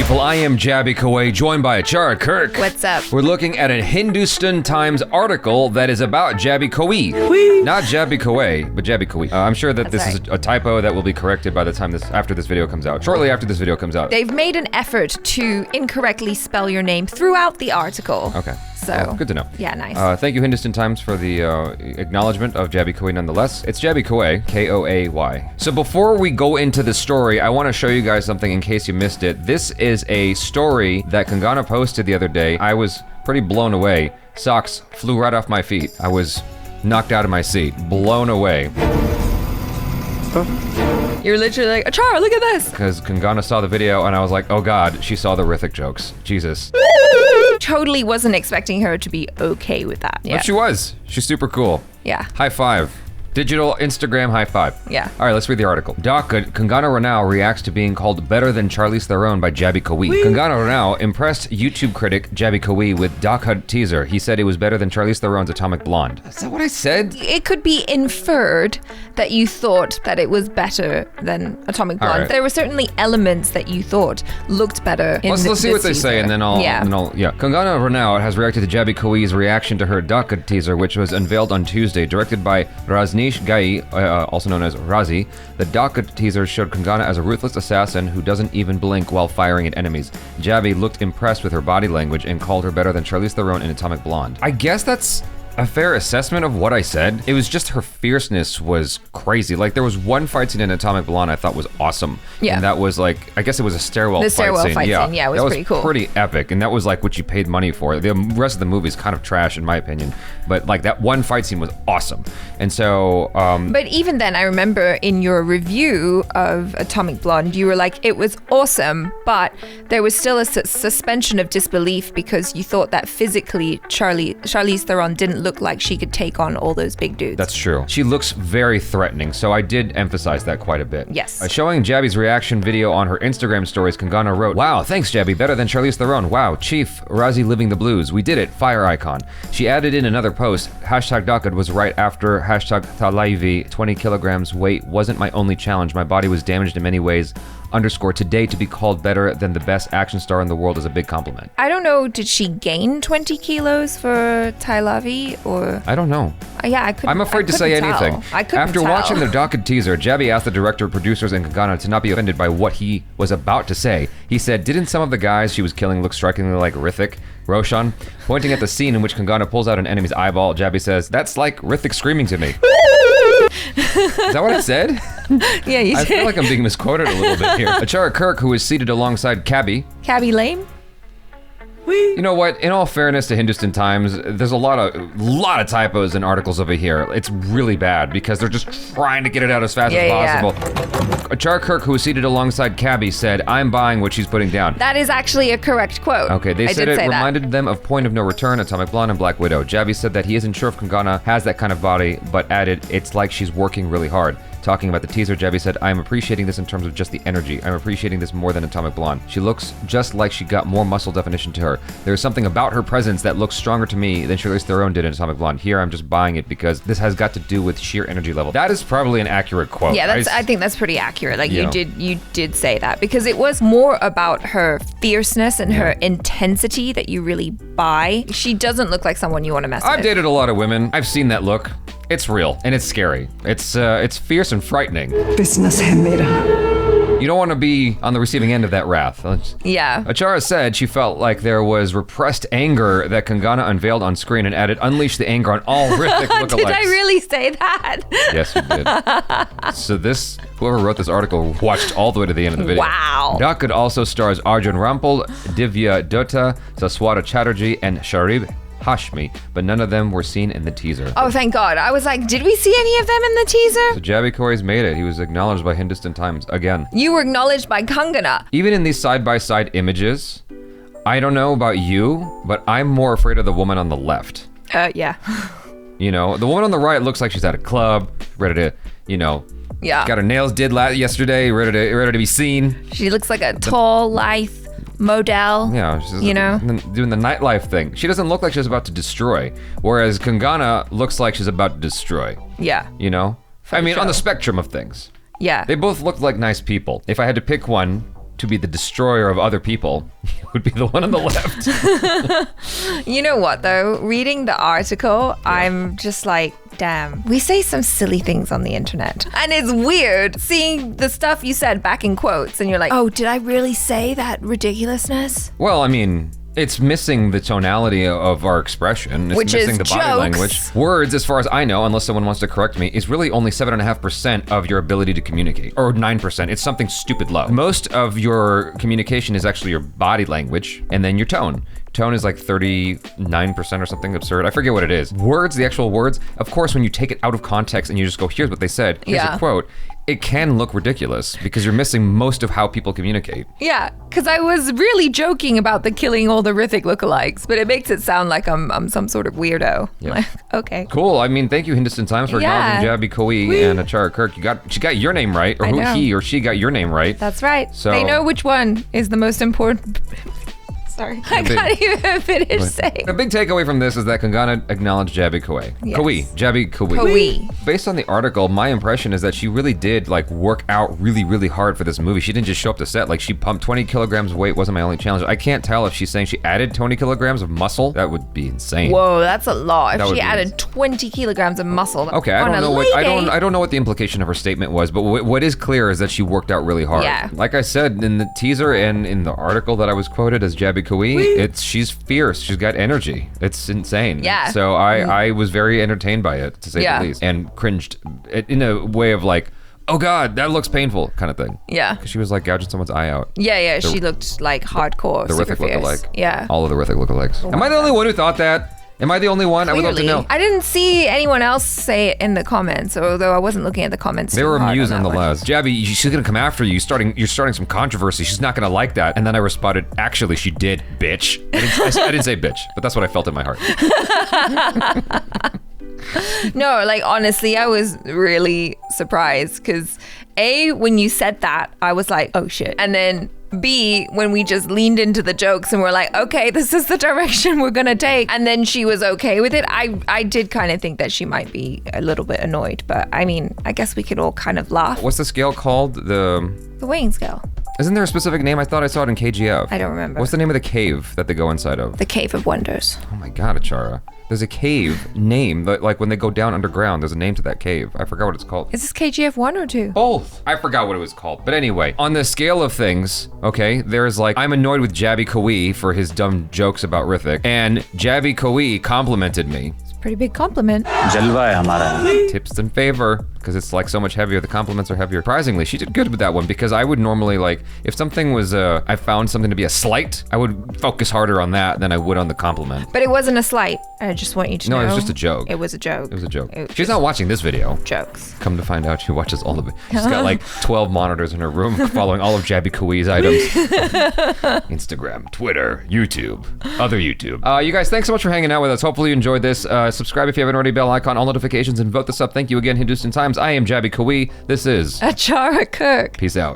people? I am Jaby KOAY, joined by ACHARA KIRK. What's up? We're looking at a Hindustan Times article that is about Jaby KOAY. Not Jaby KOAY, but Jaby KOAY. I'm sure that this is a typo that will be corrected by the time after this video comes out. Shortly after this video comes out. They've made an effort to incorrectly spell your name throughout the article. Okay. So, well, good to know. Yeah, nice. Thank you, Hindustan Times, for the acknowledgement of Jaby KOAY nonetheless. It's Jaby KOAY, K-O-A-Y. So before we go into the story, I want to show you guys something in case you missed it. This is a story that Kangana posted the other day. I was pretty blown away. Socks flew right off my feet. I was knocked out of my seat, blown away. You're literally like, Achara, look at this! Because Kangana saw the video and I was like, oh god, she saw the Rithik jokes. Jesus. Totally wasn't expecting her to be okay with that. Yeah. But she was. She's super cool. Yeah. High five. Digital Instagram high five. Yeah. All right, let's read the article. Kangana Ranaut reacts to being called better than Charlize Theron by Jaby KOAY. Kangana Ranaut impressed YouTube critic Jaby KOAY with Doc teaser. He said it was better than Charlize Theron's Atomic Blonde. Is that what I said? It could be inferred that you thought that it was better than Atomic Blonde. Right. There were certainly elements that you thought looked better in Let's see what they say, and then I'll. Kangana Ranaut has reacted to Jaby KOAY's reaction to her Doc teaser, which was unveiled on Tuesday, directed by Rajneesh Gai, also known as Razi. The Doc teaser showed Kangana as a ruthless assassin who doesn't even blink while firing at enemies. Jaby looked impressed with her body language and called her better than Charlize Theron in Atomic Blonde. I guess that's a fair assessment of what I said. It was just her fierceness was crazy. Like, there was one fight scene in Atomic Blonde I thought was awesome. Yeah. And that was like, I guess it was a stairwell fight scene. Yeah, it was pretty cool. Pretty epic. And that was like what you paid money for. The rest of the movie is kind of trash in my opinion. But like that one fight scene was awesome. And so... but even then, I remember in your review of Atomic Blonde, you were like, it was awesome, but there was still a suspension of disbelief because you thought that physically Charlize Theron didn't look like she could take on all those big dudes. That's true. She looks very threatening, so I did emphasize that quite a bit. Yes. Showing Jaby's reaction video on her Instagram stories, Kangana wrote, "Wow, thanks Jaby, better than Charlize Theron. Wow, Chief, Razi living the blues. We did it, fire icon." She added in another post, #Dakad was right after #Thalaivi, 20 kilograms weight wasn't my only challenge. My body was damaged in many ways. Today to be called better than the best action star in the world is a big compliment. I don't know, did she gain 20 kilos for Thalaivi or? I don't know. Yeah, I'm afraid to say anything. After watching the Doc teaser, Jaby asked the director, producers, and Kangana to not be offended by what he was about to say. He said, "Didn't some of the guys she was killing look strikingly like Rithik Roshan?" Pointing at the scene in which Kangana pulls out an enemy's eyeball, Jaby says, "That's like Rithik screaming to me." Is that what I said? Yeah, you did. I feel like I'm being misquoted a little bit here. ACHARA KIRK, who is seated alongside Cabby. Cabby Lame? You know what? In all fairness to Hindustan Times, there's a lot of typos in articles over here. It's really bad because they're just trying to get it out as fast as possible. ACHARA KIRK, who was seated alongside Cabby, said, "I'm buying what she's putting down." That is actually a correct quote. Okay, they said it reminded them of Point of No Return, Atomic Blonde, and Black Widow. Jaby said that he isn't sure if Kangana has that kind of body, but added, "It's like she's working really hard." Talking about the teaser, Jaby said, "I am appreciating this in terms of just the energy. I'm appreciating this more than Atomic Blonde. She looks just like she got more muscle definition to her. There's something about her presence that looks stronger to me than Charlize Theron did in Atomic Blonde. Here, I'm just buying it because this has got to do with sheer energy level." That is probably an accurate quote. Yeah, I think that's pretty accurate. Like you did say that because it was more about her fierceness and her intensity that you really buy. She doesn't look like someone you want to mess with. I've dated a lot of women. I've seen that look. It's real and it's scary. It's fierce and frightening. Business hai mera. You don't want to be on the receiving end of that wrath. Yeah. ACHARA said she felt like there was repressed anger that Kangana unveiled on screen and added, "Unleash the anger on all Rithik lookalikes." Did I really say that? Yes, you did. So whoever wrote this article watched all the way to the end of the video. Wow. Dakad also stars Arjun Rampal, Divya Dutta, Saswara Chatterjee, and Sharib Hashmi, but none of them were seen in the teaser. Oh, thank God. I was like, did we see any of them in the teaser? So Jaby KOAY's made it. He was acknowledged by Hindustan Times again. You were acknowledged by Kangana. Even in these side-by-side images, I don't know about you, but I'm more afraid of the woman on the left. Yeah. You know, the woman on the right looks like she's at a club, ready to, got her nails did yesterday, ready to be seen. She looks like a tall, lithe model. Yeah, she's doing the nightlife thing. She doesn't look like she's about to destroy, whereas Kangana looks like she's about to destroy. Yeah. You know? On the spectrum of things. Yeah. They both looked like nice people. If I had to pick one, to be the destroyer of other people, it would be the one on the left. You know what, though? Reading the article, I'm just like, damn, we say some silly things on the internet. And it's weird seeing the stuff you said back in quotes and you're like, oh, did I really say that ridiculousness? Well, I mean, it's missing the tonality of our expression. It's Which missing is the body jokes. language. Words, as far as I know, unless someone wants to correct me, is really only 7.5% of your ability to communicate. Or 9%. It's something stupid low. Most of your communication is actually your body language and then your tone. Tone is like 39% or something absurd. I forget what it is. Words, the actual words, of course, when you take it out of context and you just go, here's what they said, here's a quote, it can look ridiculous because you're missing most of how people communicate. Yeah, because I was really joking about the killing all the Hrithik lookalikes, but it makes it sound like I'm some sort of weirdo. Yeah. Like, okay. Cool. I mean, thank you, Hindustan Times, for acknowledging Jaby KOAY and ACHARA KIRK. She got your name right, or he or she got your name right. That's right. So they know which one is the most important. Sorry, I can't even finish saying. The big takeaway from this is that Kangana acknowledged Jaby KOAY. Yes. Jaby KOAY. KOAY. Based on the article, my impression is that she really did like work out really, really hard for this movie. She didn't just show up to set. Like she pumped 20 kilograms of weight wasn't my only challenge. I can't tell if she's saying she added 20 kilograms of muscle. That would be insane. Whoa, that's a lot. If she added added 20 kilograms of muscle. Okay, I don't know what the implication of her statement was, but what is clear is that she worked out really hard. Yeah. Like I said in the teaser and in the article that I was quoted as Jaby KOAY, she's fierce. She's got energy. It's insane. Yeah. So I was very entertained by it, to say the least, and cringed in a way of like, oh God, that looks painful kind of thing. Yeah. Because she was like gouging someone's eye out. Yeah, she looked like hardcore. The super Hrithik fierce. lookalike. Yeah. All of the Hrithik lookalikes. Am I the only one who thought that? Am I the only one? Clearly. I would love to know. I didn't see anyone else say it in the comments, although I wasn't looking at the comments. They were amused nonetheless. Jaby, she's gonna come after you. You're starting some controversy. She's not gonna like that. And then I responded, actually, she did, bitch. I didn't say bitch, but that's what I felt in my heart. No, like honestly, I was really surprised because A, when you said that, I was like, oh shit. And then B, when we just leaned into the jokes and we're like, okay, this is the direction we're gonna take. And then she was okay with it. I did kind of think that she might be a little bit annoyed, but I mean, I guess we could all kind of laugh. What's the scale called? The weighing scale. Isn't there a specific name? I thought I saw it in KGF. I don't remember. What's the name of the cave that they go inside of? The Cave of Wonders. Oh my God, ACHARA. There's a cave name, like when they go down underground, there's a name to that cave. I forgot what it's called. Is this KGF 1 or 2? Both. I forgot what it was called. But anyway, on the scale of things, okay, there's like, I'm annoyed with Jaby KOAY for his dumb jokes about Hrithik, and Jaby KOAY complimented me. Pretty big compliment. Jalwa hai hamara. Tips in favor, because it's like so much heavier. The compliments are heavier. Surprisingly, she did good with that one, because I would normally like, if something was, I found something to be a slight, I would focus harder on that than I would on the compliment. But it wasn't a slight. I just want you to know. No, it was just a joke. It was a joke. It was a joke. She's not watching this video. Jokes. Come to find out, she watches all of it. She's got like 12 monitors in her room following all of Jaby KOAY's items. Instagram, Twitter, YouTube, other YouTube. You guys, thanks so much for hanging out with us. Hopefully you enjoyed this. Subscribe if you haven't already, bell icon, all notifications, and vote this up. Thank you again, Hindustan Times. I am Jaby KOAY. This is ACHARA KIRK. Peace out.